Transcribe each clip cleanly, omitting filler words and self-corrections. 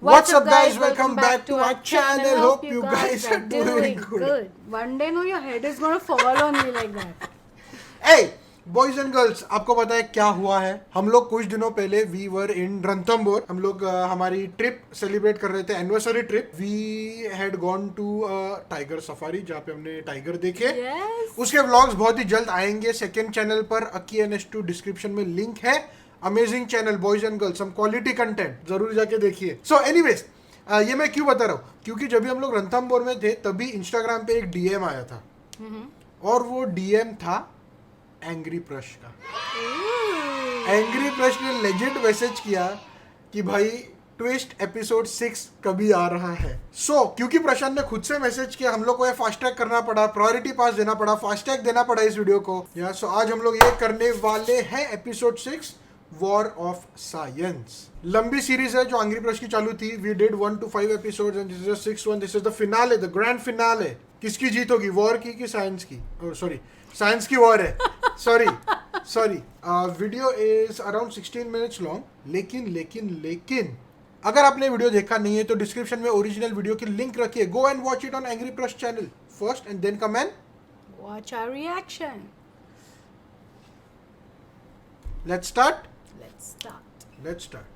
What's up guys, welcome back to our channel. Hope you guys are doing good. One day no, your head is gonna fall on me like that. Hey boys and girls, आपको पता है क्या हुआ है? हम लोग कुछ दिनों पहले वी वर इन रणथंबोर. हम लोग हमारी ट्रिप सेलिब्रेट कर रहे थे, anniversary trip. We had gone to tiger safari, जहाँ पे हमने टाइगर देखे. Yes. उसके व्लॉग्स बहुत ही जल्द आएंगे सेकंड चैनल पर. अकी NS2 डिस्क्रिप्शन में लिंक है. Amazing channel boys and girls, हम क्वालिटी कंटेंट जरूर जाके देखिए. सो एनीवेज, ये मैं क्यों बता रहा हूँ, क्योंकि जब भी हम लोग रणथंबोर में थे तभी इंस्टाग्राम पे एक DM आया था. और वो DM था एंग्री प्रश का. एंग्री प्रश ने लेजेंड मैसेज किया कि भाई ट्विस्ट एपिसोड 6 कभी आ रहा है. क्योंकि प्रशांत ने खुद से मैसेज किया, हम लोग को ये फास्टैग करना पड़ा, प्रायोरिटी पास देना पड़ा, फास्टैग देना पड़ा इस वीडियो को. आज हम लोग ये करने वाले हैं एपिसोड 6, वॉर ऑफ साइंस. लंबी सीरीज है जो एंग्री प्रश की चालू थी. We did 1 to 5 episodes and this is the 6th one. This is the finale, the grand finale. किसकी जीत होगी, वॉर की कि साइंस की? सॉरी, साइंस की वॉर है. Sorry. Video is around 16 minutes long. लेकिन अगर आपने वीडियो देखा नहीं है तो डिस्क्रिप्शन में ओरिजिनल वीडियो की लिंक रखिए. Go and watch it on Angry Prash channel first and then come and Watch our reaction. Let's start. Let's start.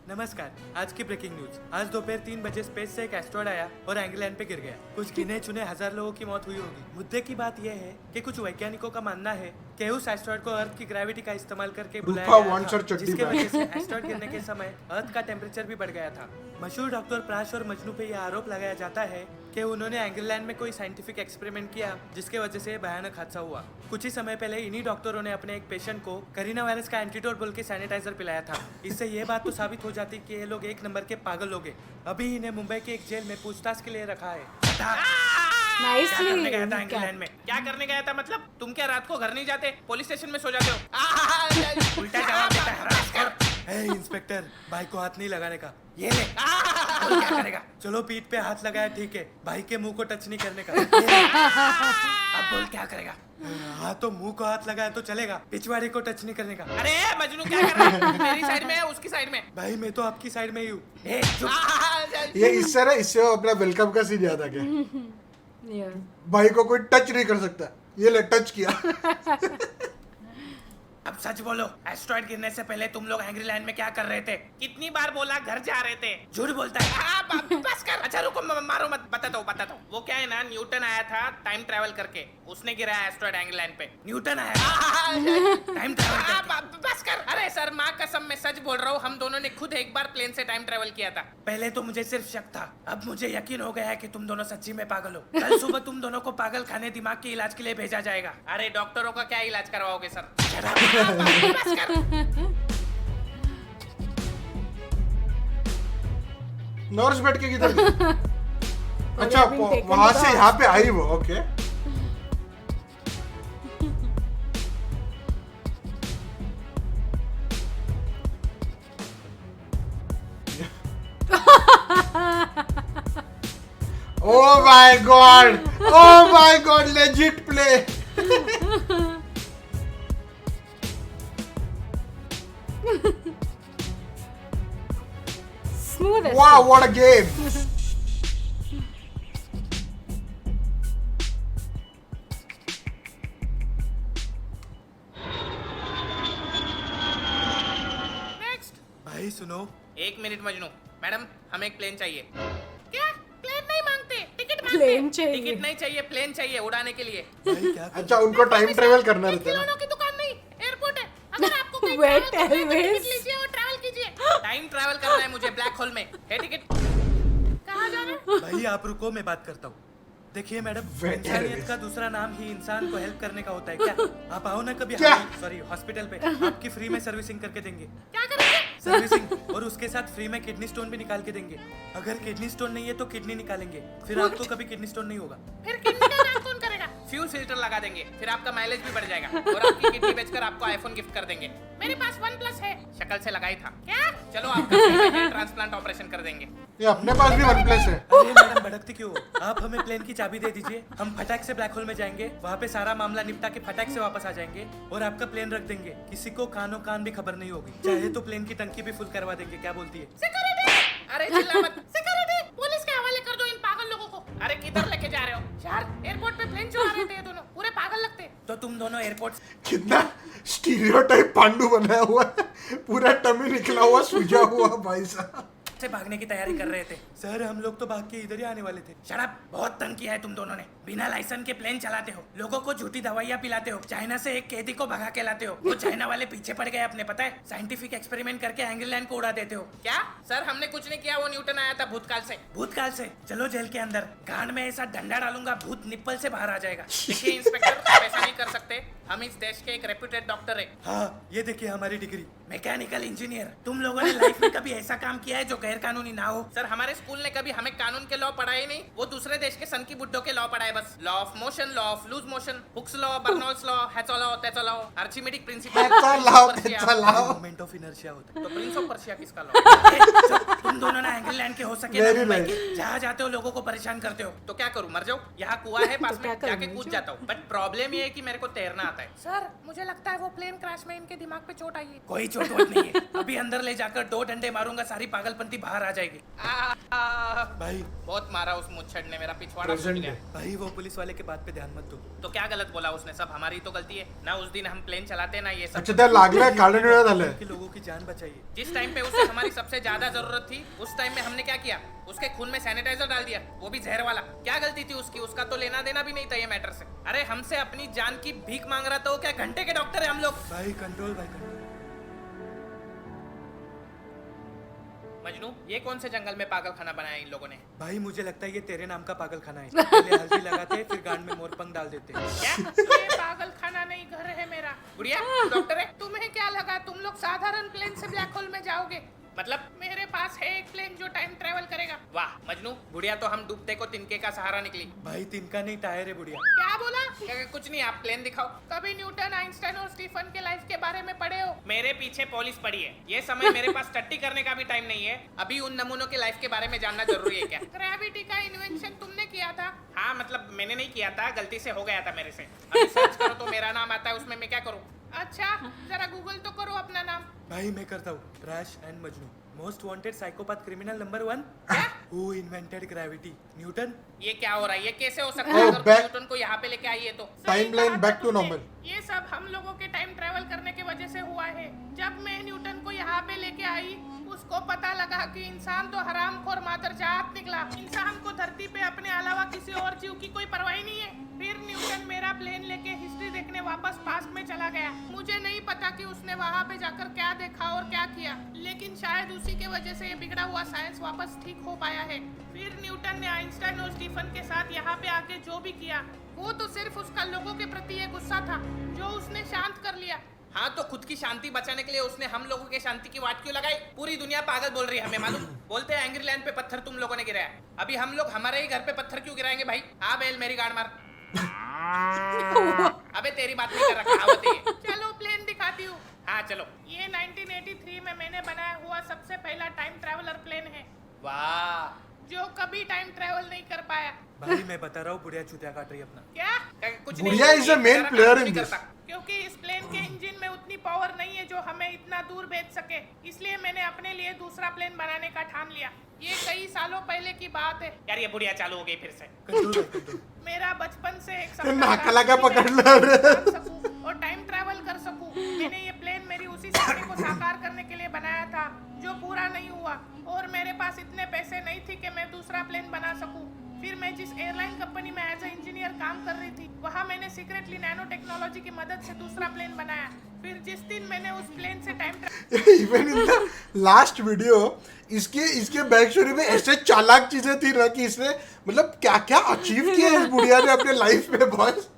नमस्कार. आज की ब्रेकिंग न्यूज. आज दोपहर 3 बजे स्पेस से एक एस्ट्रॉयड आया और एंग्लैंड पे गिर गया. कुछ गिने चुने 1000 लोगों की मौत हुई होगी. मुद्दे की बात यह है कि कुछ वैज्ञानिकों का मानना है कि उस एस्ट्रॉयड को अर्थ की ग्रेविटी का इस्तेमाल करके बुलाया गया था, जिसके वजह से एस्ट्रॉयड गिरने के समय अर्थ का टेम्परेचर भी बढ़ गया था. मशहूर डॉक्टर प्राश और मजनू पे यह आरोप लगाया जाता है कि उन्होंने एंग्लैंड में कोई साइंटिफिक एक्सपेरिमेंट किया जिसके वजह से भयानक हादसा हुआ. कुछ ही समय पहले इन्हीं डॉक्टरों ने अपने एक पेशेंट को करीना वायरस का एंटीडोट बोल के सैनिटाइजर पिलाया था. इससे ये बात तो साबित हो जाती कि ये लोग एक नंबर के पागल लोग हैं. अभी इन्हें मुंबई के एक जेल में पूछताछ के लिए रखा है. Nicely. क्या करने गया था इंग्लैंड में? क्या करने गया था मतलब? तुम क्या रात को घर नहीं जाते, पुलिस स्टेशन में सो जाते हो? उल्टा जवाब देता है रास्कल. हे इंस्पेक्टर, भाई को हाथ नहीं लगाने का. ये ले. बोल क्या करेगा? चलो पीठ पे हाथ लगाया ठीक है, भाई के मुंह को टच नहीं करने का. अब बोल क्या करेगा? हाँ तो मुंह को हाथ लगाया तो चलेगा, पिछवाड़े को टच नहीं करने का. अरे मजनू क्या कर रहा है? मेरी साइड में है उसकी साइड में? भाई मैं तो आपकी साइड में ही हूँ. ये इससे अपना वेलकम का सीन याद आ गया. Yeah. भाई को कोई टच नहीं कर सकता, ये ले टच किया. अब सच बोलो, एस्ट्रॉयड गिरने से पहले तुम लोग एंग्रीलैंड में क्या कर रहे थे? कितनी बार बोला घर जा रहे थे? झूठ बोलता है. बस कर. अच्छा रुको, मारो मत. बताता हूँ. वो क्या है ना, न्यूटन आया था टाइम ट्रैवल करके, उसने गिराया एस्ट्रॉयड एंग्रीलैंड पे. न्यूटन आया टाइम ट्रैवल करके. बस कर. अरे सर, माँ कसम मैं सच बोल रहा हूँ, हम दोनों ने खुद एक बार प्लेन से टाइम ट्रैवल किया था. पहले तो मुझे सिर्फ शक था, अब मुझे यकीन हो गया है कि तुम दोनों सच्ची में पागल हो. कल सुबह तुम दोनों को पागल खाने दिमाग के इलाज के लिए भेजा जाएगा. अरे डॉक्टरों का क्या इलाज करवाओगे सर? नर्स बैठ के किधर गई? अच्छा, वहां से यहाँ पे आई वो. Okay. Oh my god, legit play. Smooth as Wow, what a game. भाई सुनो. 1 मिनट मजनू. मैडम, हमें एक प्लेन चाहिए. क्या? प्लेन नहीं मांगते, टिकट मांगते. प्लेन चाहिए. टिकट नहीं चाहिए, प्लेन चाहिए उड़ाने के लिए. अच्छा, उनको टाइम ट्रेवल करना रहता है ना. खिलौनों की दुकान नहीं, एयरपोर्ट है. अगर आपको कहीं Wet travel करना है तो Airways. टिकट लीजिए और ट्रैवल कीजिए. टाइम ट्रैवल करना है मुझे ब्लैक होल में. है टिकट? कहाँ जाना है? भाई आप रुको, मैं बात करता हूँ. देखिए मैडम, इंसानियत का दूसरा नाम ही इंसान को हेल्प करने का होता है. क्या आप आओ ना कभी सॉरी हॉस्पिटल पे, आपकी फ्री में सर्विसिंग करके देंगे. क्या करेंगे? सर्विसिंग, और उसके साथ फ्री में किडनी स्टोन भी निकाल के देंगे. अगर किडनी स्टोन नहीं है तो किडनी निकालेंगे, फिर आपको कभी किडनी स्टोन नहीं होगा. फिर किडनी का काम कौन करेगा? फ्यूल फिल्टर लगा देंगे, फिर आपका माइलेज भी बढ़ जाएगा और आपकी किडनी बेचकर आपको आईफोन गिफ्ट कर देंगे. मेरे पास OnePlus है, शक्ल से लगाई था. क्या? चलो आपका ट्रांसप्लांट ऑपरेशन कर देंगे. ये अपने पास भी OnePlus है. अरे मैडम भड़कती क्यों? आप हमें प्लेन की चाबी दे दीजिए, हम फटाक से ब्लैक होल में जाएंगे, वहाँ पे सारा मामला निपटा के फटाक से वापस आ जाएंगे और आपका प्लेन रख देंगे. किसी को कानो कान भी खबर नहीं होगी. चाहे तो प्लेन की टंकी भी फुल करवा देंगे. क्या बोलती है? अरे चिल्ला मत। सिक्योरिटी, पुलिस के हवाले कर दो इन पागल लोगों को। अरे किधर लेके जा रहे हो यार? एयरपोर्ट पे प्लेन चुरा रहे थे ये दोनों, पूरे पागल लगते। तो तुम दोनों एयरपोर्ट कितना स्टीरियोटाइप पांडु बनाया हुआ है, पूरा टमी निकला हुआ सूजा हुआ भाई साहब। से भागने की तैयारी कर रहे थे। सर हम लोग तो भाग के इधर ही आने वाले थे। शराब बहुत तंग किया है तुम दोनों ने। बिना लाइसेंस के प्लेन चलाते हो, लोगों को झूठी दवाइयाँ पिलाते हो, चाइना से एक कैदी को भगा के लाते हो, वो चाइना वाले पीछे पड़ गए अपने, पता है? साइंटिफिक एक्सपेरिमेंट करके इंग्लैंड को उड़ा देते हो। क्या सर, हमने कुछ नहीं किया, वो न्यूटन आया था भूतकाल से। भूतकाल से? चलो जेल के अंदर, कान में ऐसा डंडा डालूंगा भूत निप्पल से बाहर आ जाएगा। देखिए इंस्पेक्टर, आप ऐसा नहीं कर सकते, हम इस देश के एक रेप्यूटेड डॉक्टर है। हाँ ये देखिए हमारी डिग्री। Mechanical engineer. तुम लोगों ने लाइफ में कभी ऐसा काम किया है जो गैर कानूनी ना हो? सर हमारे स्कूल ने कभी हमें कानून के लॉ पढ़ाए नहीं, वो दूसरे देश के सन की बुड्ढों के लॉ पढ़ाए बस। Law of motion, law of loose motion, Hooke's law, Bernoulli's law, हेचो लॉ, तेचो law, Archimedic principle. Moment of inertia होता है। तो प्रिंस ऑफ पर्शिया किसका लॉ? तुम दोनों ना इंग्लैंड के हो सके Very ना मुंबई nice. के, जहाँ जाते हो लोगों को परेशान करते हो। तो क्या करूं, मर जाऊं? यहाँ कुआं है पास तो क्या में, करूं, जाके मर कूद जाऊं? जाता हूँ। बट प्रॉब्लम ये है कि मेरे को तैरना आता है। सर मुझे लगता है वो प्लेन क्रैश में इनके दिमाग पे चोट आई है। कोई चोट वोट नहीं है। अभी अंदर ले जाकर 2 डंडे मारूंगा, सारी पागलपंती बाहर आ जाएगी। भाई बहुत मारा उस मुच्छड़ ने, मेरा पिछवाड़ा फूट गया। भाई वो पुलिस वाले के बात पे ध्यान मत दो। तो क्या गलत बोला उसने? सब हमारी तो गलती है ना। उस दिन हम प्लेन चलाते ना ये सब। अच्छा त्या लागलाय काढून वेळ झालंय. कि लोगों की जान बचाइए। जिस टाइम पे उसे हमारी सबसे ज्यादा जरूरत थी, उस टाइम में हमने क्या किया? उसके खून में सैनिटाइजर डाल दिया, वो भी जहर वाला। क्या गलती थी उसकी? उसका तो लेना देना भी नहीं था ये मैटर से। अरे हमसे अपनी जान की भीख मांग रहा था वो, क्या घंटे के डॉक्टर है हम लोग? भाई कंट्रोल, भाई कंट्रोल। मजनू, ये कौन से जंगल में पागल खाना बनाया इन लोगों ने? भाई मुझे लगता है ये तेरे नाम का पागल खाना है। पहले हल्दी लगाते फिर गांड में मोरपंख डाल देते। क्या? ये पागल खाना नहीं, घर है मेरा। गुड़िया डॉक्टर है, तुम्हें क्या लगा तुम लोग साधारण प्लेन से ब्लैक होल में जाओगे? मतलब मेरे पास है एक प्लेन जो टाइम ट्रेवल करेगा। वाह मजनू, गुड़िया तो हम डूबते को तिनके का सहारा निकली। भाई तिनका नहीं, टायर है बुढ़िया। क्या बोला? कुछ नहीं, आप प्लेन दिखाओ। कभी न्यूटन, आइंस्टाइन और स्टीफन के लाइफ के बारे में पढ़े हो? मेरे पीछे पॉलिश पड़ी है। ये समय मेरे पास टट्टी करने का भी टाइम नहीं है। अभी उन नमूनों के लाइफ के बारे में जानना जरूरी है क्या? ग्रेविटी का इन्वेंशन तुमने किया था? हाँ मतलब मैंने नहीं किया था, गलती से हो गया था मेरे से। अभी सर्च करो तो मेरा नाम आता है उसमें, मैं क्या करूँ? अच्छा जरा गूगल तो करो अपना नाम। भाई मैं करता हूँ। Rash and Majnu, most wanted psychopath criminal number 1। Who invented gravity? Newton. ये क्या हो रहा है? ये कैसे हो सकता है? अगर न्यूटन को यहाँ पे लेके आई है तो। Timeline back to normal. ये सब हम लोगों के टाइम ट्रेवल करने की वजह से हुआ है। जब मैं न्यूटन को यहाँ पे लेके आई, उसको पता लगा कि इंसान तो हरामखोर मादरजात निकला। इंसान को धरती पे अपने अलावा किसी और जीव की कोई परवाह नहीं है। फिर न्यूटन मेरा प्लेन लेके हिस्ट्री देखने वापस पास्ट में चला गया। मुझे नहीं पता कि उसने वहाँ पे जाकर क्या देखा और क्या किया, लेकिन शायद उसी के वजह से ये बिगड़ा हुआ साइंस वापस ठीक हो पाया है। फिर न्यूटन ने आइंस्टाइन और स्टीफन के साथ यहाँ पे आके जो भी किया, वो तो सिर्फ उसका लोगों के प्रति एक गुस्सा था जो उसने शांत कर लिया। हाँ तो खुद की शांति बचाने के लिए उसने हम लोगों के शांति की वाट क्यों लगाई? पूरी दुनिया पागल बोल रही है हमें मालूम। बोलते हैं एंग्रीलैंड पे पत्थर तुम लोगों ने गिराया, अभी हम लोग हमारे ही घर पे पत्थर क्यों गिराएंगे भाई? हाँ बेल मेरी गाड़ मार। अबे तेरी बात नहीं कर रहा, कहावत है ये। चलो प्लेन दिखाती हूँ। हाँ चलो। ये 1983 में मैंने बनाया हुआ सबसे पहला टाइम ट्रैवलर प्लेन है। वाह, जो कभी टाइम ट्रैवल नहीं कर पाया। भाई मैं बता रहा हूँ, बुढ़िया चुतिया काट रही है अपना। क्या? कुछ बुढ़िया is the main player in this. क्योंकि इस प्लेन के इंजन में उतनी पावर नहीं है जो हमें इतना दूर भेज सके, इसलिए मैंने अपने लिए दूसरा प्लेन बनाने का ठान लिया। ये कई सालों पहले की बात है। यार ये बुढ़िया चालू हो गई फिर से। Control control. मेरा बचपन से एक नाकाला का पकड़ लो रे. सकूं और टाइम ट्रैवल कर सकूं। मैंने ये प्लेन मेरी उसी सपने को साकार करने के लिए बनाया था जो पूरा नहीं हुआ, और मेरे पास इतने पैसे नहीं थे कि मैं दूसरा प्लेन बना सकूं। फिर मैं जिस एयरलाइन कंपनी में एज ए इंजीनियर काम कर रही थी, वहाँ मैंने सीक्रेटली नैनो टेक्नोलॉजी की मदद से दूसरा प्लेन बनाया। फिर जिस दिन मैंने उस प्लेन से time even in the last video इसके बैक स्टोरी में ऐसे चालाक चीजें थी ना कि इसने मतलब क्या क्या अचीव किया इस बुढ़िया ने अपने लाइफ में बॉस.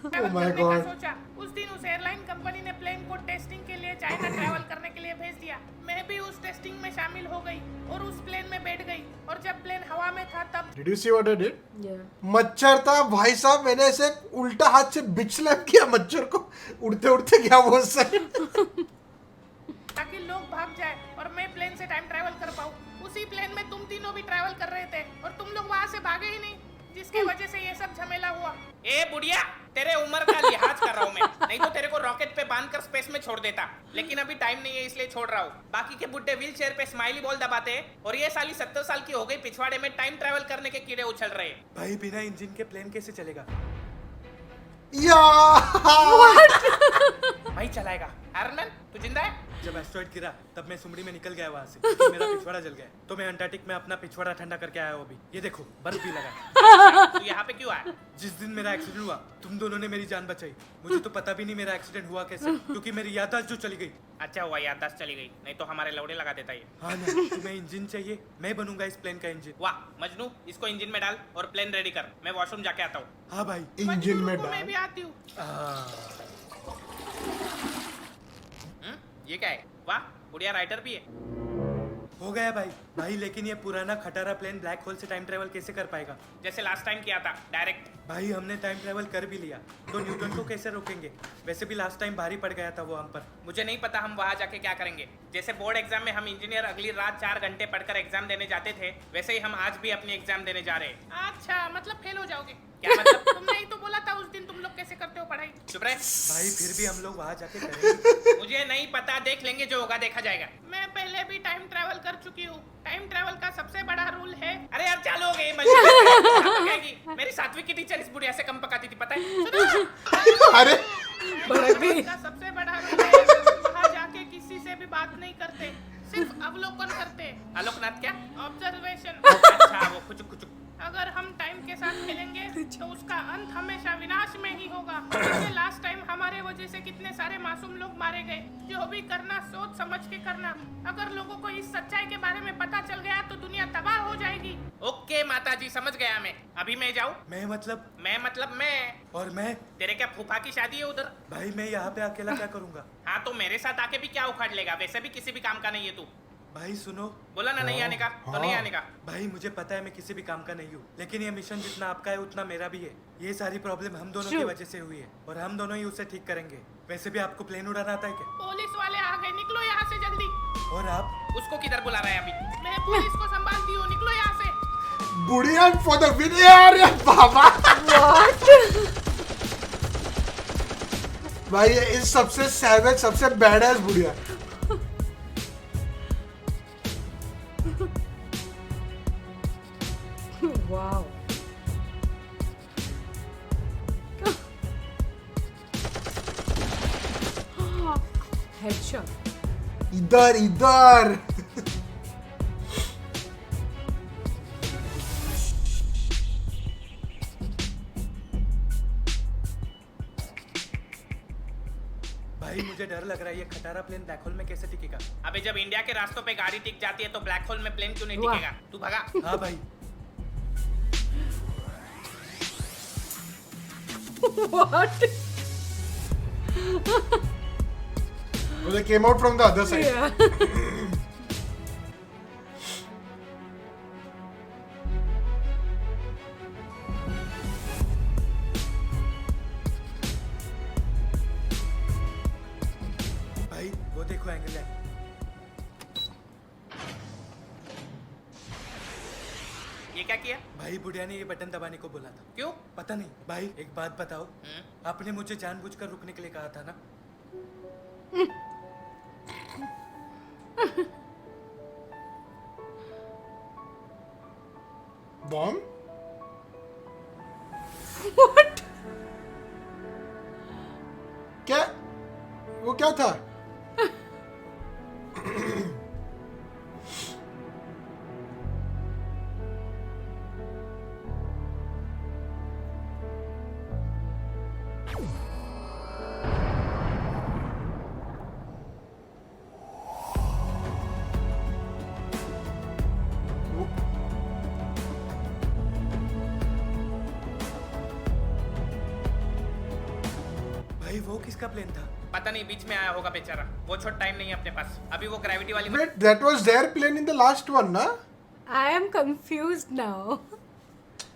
ट्रैवल करने का सोचा। उस दिन उस एयरलाइन कंपनी ने प्लेन को टेस्टिंग के लिए चाइना ट्रैवल करने के लिए भेज दिया। मैं भी उस टेस्टिंग में शामिल हो गई और उस प्लेन में बैठ गई, और जब प्लेन हवा में था तब Did you see what I did? Yeah. मच्छर था भाई साहब, मैंने ऐसे उल्टा हाथ से बिच स्लैप किया मच्छर को, उड़ते उड़ते गया वो सही. ताकि लोग भाग जाए और मैं प्लेन से टाइम ट्रैवल कर पाऊँ। उसी प्लेन में तुम तीनों भी ट्रैवल कर रहे थे और तुम लोग वहाँ से भागे ही नहीं, जिसकी वजह से ये सब झमेला हुआ। ए बुढ़िया, तेरे उम्र का लिहाज कर रहा हूँ मैं, नहीं तो तेरे को रॉकेट पे बांधकर स्पेस में छोड़ देता, लेकिन अभी टाइम नहीं है इसलिए छोड़ रहा हूँ। बाकी के बुड्ढे व्हील चेयर पे स्माइली बॉल दबाते हैं और ये साली 70 साल की हो गई पिछवाड़े में टाइम ट्रेवल करने के कीड़े उछल रहे हैं। भाई बिना इंजन के प्लेन कैसे चलेगा? या भाई चलाएगा। आयरन मैन तू जिंदा है? जब एस्ट्रॉइड गिरा तब मैं सुमड़ी में निकल गया वहां से, क्योंकि मेरा पिछवाड़ा जल गया, तो मैं अंटार्कटिक में अपना पिछवाड़ा ठंडा करके आया हूँ अभी। ये देखो बर्फ भी लगा। तू यहाँ पे क्यों आया? जिस दिन मेरा एक्सीडेंट हुआ तुम दोनों ने मेरी जान बचाई। मुझे तो पता भी नहीं मेरा एक्सीडेंट हुआ कैसे, क्योंकि मेरी याददाश्त जो चली गई। अच्छा हुआ याददाश्त चली गई, नहीं तो हमारे लौड़े लगा देता ये। हाँ ना, तुम्हें इंजन चाहिए, मैं बनूंगा इस प्लेन का इंजन। वाह मजनू, इसको इंजन में डाल और प्लेन रेडी कर, मैं वॉशरूम जाके आता हूँ। हाँ भाई। इंजन में मैं डाल। भी आती हूँ। ये क्या है? वाह बढ़िया राइटर भी है। हो गया भाई। भाई लेकिन ये पुराना खटारा प्लेन ब्लैक होल से टाइम ट्रेवल कैसे कर पाएगा? जैसे लास्ट टाइम किया था डायरेक्ट। भाई हमने टाइम ट्रेवल कर भी लिया, तो न्यूटन को कैसे रोकेंगे? वैसे भी लास्ट टाइम भारी पड़ गया था वो हम पर। मुझे नहीं पता हम वहाँ जाके क्या करेंगे। जैसे बोर्ड एग्जाम में हम इंजीनियर अगली रात 4 घंटे पढ़कर एग्जाम देने जाते थे, वैसे ही हम आज भी अपनी एग्जाम देने जा रहे हैं। अच्छा मतलब फेल हो जाओगे? क्या मतलब? तुमने ही तो बोला था उस दिन तुम लोग कैसे करते हो पढ़ाई। चुप रहे। भाई फिर भी हम लोग वहाँ जाके करेंगे। मुझे नहीं पता, देख लेंगे, जो होगा देखा जाएगा। मैं पहले भी टाइम ट्रैवल कर चुकी हूँ। टाइम ट्रैवल का सबसे बड़ा रूल है। अरे यार चालू हो गई मजे। मेरी 7वीं की टीचर इस बुढ़िया से कम पकाती थी, पता है? अरे भड़क गई। का सबसे बड़ा रूल है, वहाँ जाके किसी से भी बात नहीं करते, सिर्फ अवलोकन करते। अवलोकनाथ क्या? ऑब्जर्वेशन। अच्छा वो कुछ कुछ। अगर हम टाइम के साथ खेलेंगे तो उसका अंत हमेशा विनाश में ही होगा। जैसे लास्ट टाइम हमारे वजह से कितने सारे मासूम लोग मारे गए। जो भी करना सोच समझ के करना। अगर लोगों को इस सच्चाई के बारे में पता चल गया तो दुनिया तबाह हो जाएगी। ओके माताजी समझ गया मैं। अभी मैं जाऊँ? मैं मतलब मैं और मैं? तेरे क्या फूफा की शादी है उधर? भाई मैं यहाँ पे अकेला क्या करूँगा? हाँ तो मेरे साथ आके भी क्या उखाड़ लेगा? वैसे भी किसी भी काम का नहीं है तू। भाई सुनो, बोला ना नहीं आने का, तो नहीं आने का। भाई मुझे पता है मैं किसी भी काम का नहीं हूँ, लेकिन ये मिशन जितना आपका है उतना मेरा भी है। ये सारी प्रॉब्लम हम दोनों की वजह से हुई है और हम दोनों ही उसे ठीक करेंगे। वैसे भी आपको प्लेन उड़ाना आता है क्या? पुलिस वाले आ गए, निकलो यहाँ से जल्दी। और आप? उसको किधर बुला रहा है अभी? मैं पुलिस को संभालती हूँ, निकलो यहाँ से। बुढ़िया फॉर द विन यार बाबा। भाई ये इस सबसे सैवेज सबसे बैडएस बुढ़िया। Wow. Headshot. इधर इधर। भाई मुझे डर लग रहा है, ये खटारा प्लेन ब्लैक होल में कैसे टिकेगा? अबे जब इंडिया के रास्तों पे गाड़ी टिक जाती है तो ब्लैक होल में प्लेन क्यों नहीं वाह। टिकेगा? तू भगा। हाँ भाई। What? Well, they came out from the other side. Yeah. भाई वो देखो एंगल है। ये क्या किया? भाई बुढ़िया ने ये बटन दबाने को बोला था। क्यों? पता नहीं। भाई एक बात बताओ, आपने मुझे जानबूझकर रुकने के लिए कहा था ना? बॉम्ब? What? क्या? वो क्या था? भाई वो किसका प्लेन था? पता नहीं, बीच में आया होगा बेचारा। वो छोड़ टाइम नहीं है अपने पास। अभी वो ग्रेविटी वाली Wait, that was their plane in the last one, ना? I am confused now.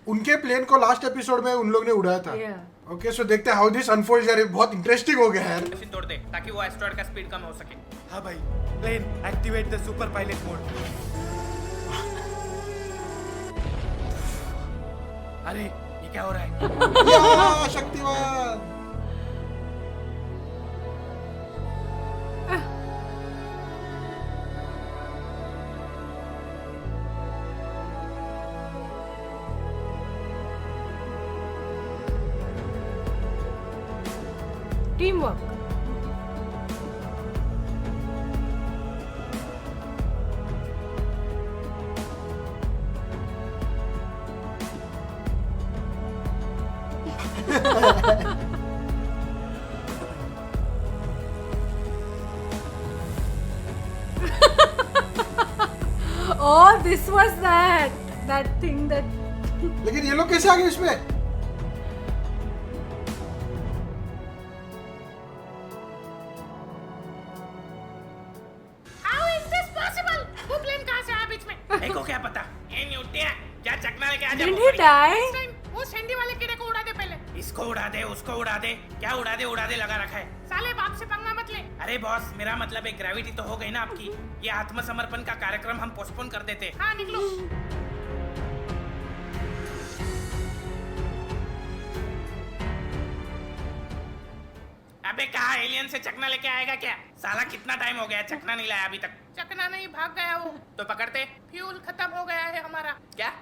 उनके प्लेन को लास्ट एपिसोड में उन लोग ने उड़ाया था। Yeah. ओके सो देखते हैं हाउ दिस अनफोल्ड्स यार। ये बहुत इंटरेस्टिंग हो गया यार। मशीन तोड़ दे ताकि वो एस्ट्रॉइड का स्पीड कम हो सके। हाँ भाई। Plane activate the super pilot mode. अरे ये क्या हो रहा है? या Shaktimaan. Teamwork. Oh, this was that thing that. लेकिन ये लोग कैसे आ गए इसमें? How is this possible? वो प्लेन कहाँ से आया बीच में? देखो क्या पता। ये न्यूटिया क्या चकना लेके आ जा। Didn't he die? वो सैंडी वाले कीड़े को उड़ा दे पहले. इसको उड़ा दे, उसको उड़ा दे, क्या उड़ा दे लगा रखा है। साले बाप से पंगा मत ले. अरे बॉस, मेरा मतलब है ग्रेविटी तो हो गई ना आपकी। ये आत्मसमर्पण का कार्यक्रम हम पोस्टपोन कर देते। हाँ निकलो. अबे कहा एलियन से चकना लेके आएगा क्या? साला कितना टाइम हो गया चकना नहीं लाया अभी तक। चकना नहीं, भाग गया वो. तो पकड़ते। फ्यूल खत्म हो गया है हमारा. क्या?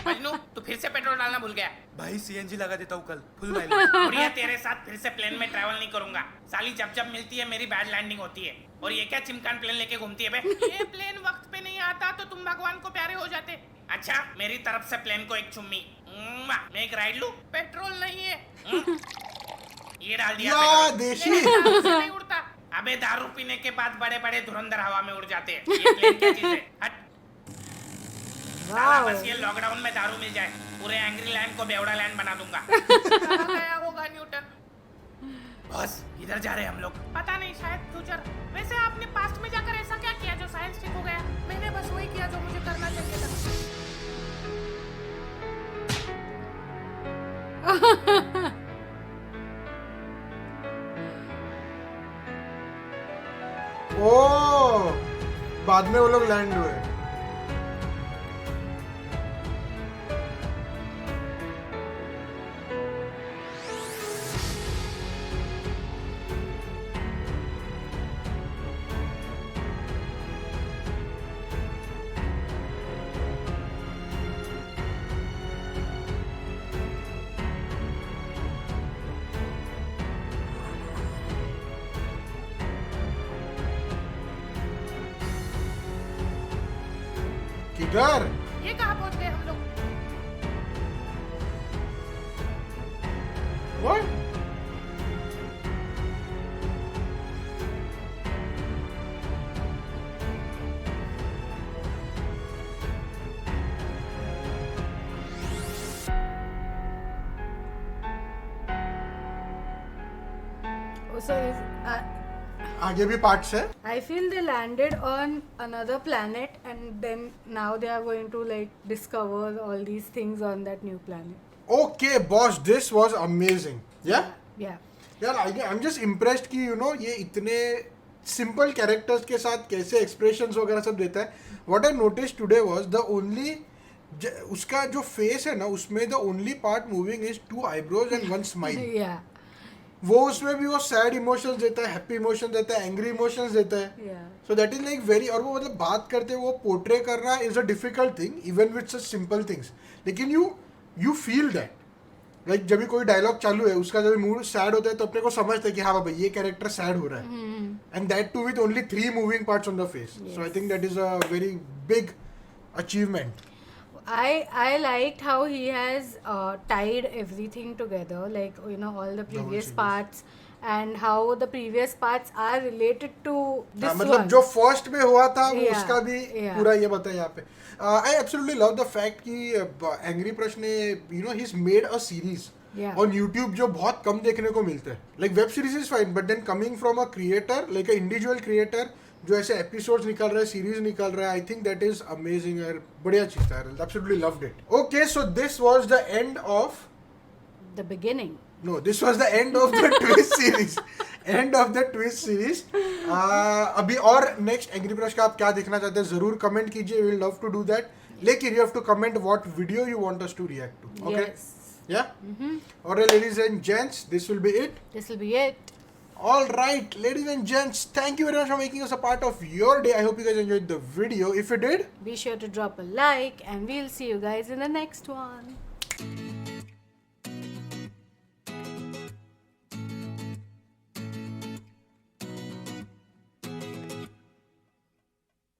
मजनू, तू फिर से पेट्रोल डालना भूल गया। भाई सीएनजी लगा देता हूँ कल, फुल माइलेज। और ये तेरे साथ फिर से प्लेन में ट्रैवल नहीं करूंगा। साली जब जब मिलती है मेरी बैड लैंडिंग होती है। और ये क्या चिमकान प्लेन लेके घूमती है बे? ये प्लेन वक्त पे नहीं आता तो तुम भगवान को प्यारे हो जाते. अच्छा, मेरी तरफ से प्लेन को एक चुम्मी। मैं एक राइड लूं? पेट्रोल नहीं है. ये डाल दिया या पेट्रोल। देशी. प्लेन से नहीं उड़ता. अबे दारू पीने के बाद बड़े बड़े धुरंधर हवा में उड़ जाते हैं। ये प्लेन क्या चीज है? हट। साला Wow. बस ये लॉकडाउन में दारू मिल जाए, पूरे एंग्री लैंड को बेवड़ा लैंड बना दूंगा। कहाँ गया होगा न्यूटन? बॉस, किधर जा रहे हैं हम लोग? पता नहीं, शायद फ्यूचर. वैसे आपने पास्ट में जाकर ऐसा क्या किया जो साइंस ठीक हो गया? मैंने बस वही किया जो मुझे करना चाहिए था. ओ, बाद में वो लोग लैंड हुए. किधर? ये कहाँ पहुँच गए हम लोग? What? So आगे भी पार्ट्स है. I feel they landed on another planet and then now they are going to like discover all these things on that new planet. Okay, boss, this was amazing. Yeah? Yeah. यार I'm just impressed कि you know ये इतने simple characters के साथ कैसे expressions वगैरह सब देता है. What I noticed today was the only उसका जो face है ना, उसमें the only part moving is 2 eyebrows and 1 smile. Yeah. वो उसमें भी वो सैड इमोशंस देता है, हैप्पी इमोशंस देता है, एंग्री इमोशंस देता है. Yeah. So that is like very, और वो मतलब बात करते वो पोर्ट्रे करना is a difficult thing even with such simple things. लेकिन यू फील दैट लाइक जब भी कोई डायलॉग चालू है उसका जब मूड सैड होता है तो अपने को समझता है कि हाँ बाबा ये कैरेक्टर सैड हो रहा है. And that too with only 3 moving parts on the face. So I think that is a very big achievement. I liked how he has tied everything together, like you know all the previous series. parts and how the previous parts are related to this मतलब one. जो first में हुआ था वो Yeah, उसका भी yeah. पूरा ये बताया यहाँ पे. I absolutely love the fact कि एंग्री प्रश्न ने you know he is made a series Yeah. On YouTube जो बहुत कम देखने को मिलते हैं. Like web series is fine but then coming from a creator like a individual creator जो ऐसे एपिसोड्स निकाल रहा है, सीरीज निकाल रहा है, आई थिंक दैट इज अमेजिंग यार. बढ़िया चीज था यार. Absolutely loved it. Okay, so this was the end of The beginning. No, this was the end of the twist series. End of the twist series. अभी और नेक्स्ट एंग्री ब्रश का आप क्या देखना चाहते हैं जरूर कमेंट कीजिए, we will love to do that, लेकिन you have to comment what video you want us to react to, okay? Yes. Yeah? Alright, ladies and gents, this will be it. This will be it. All right, ladies and gents, thank you very much for making us a part of your day. I hope you guys enjoyed the video. If you did, Be sure to drop a like and we'll see you guys in the next one.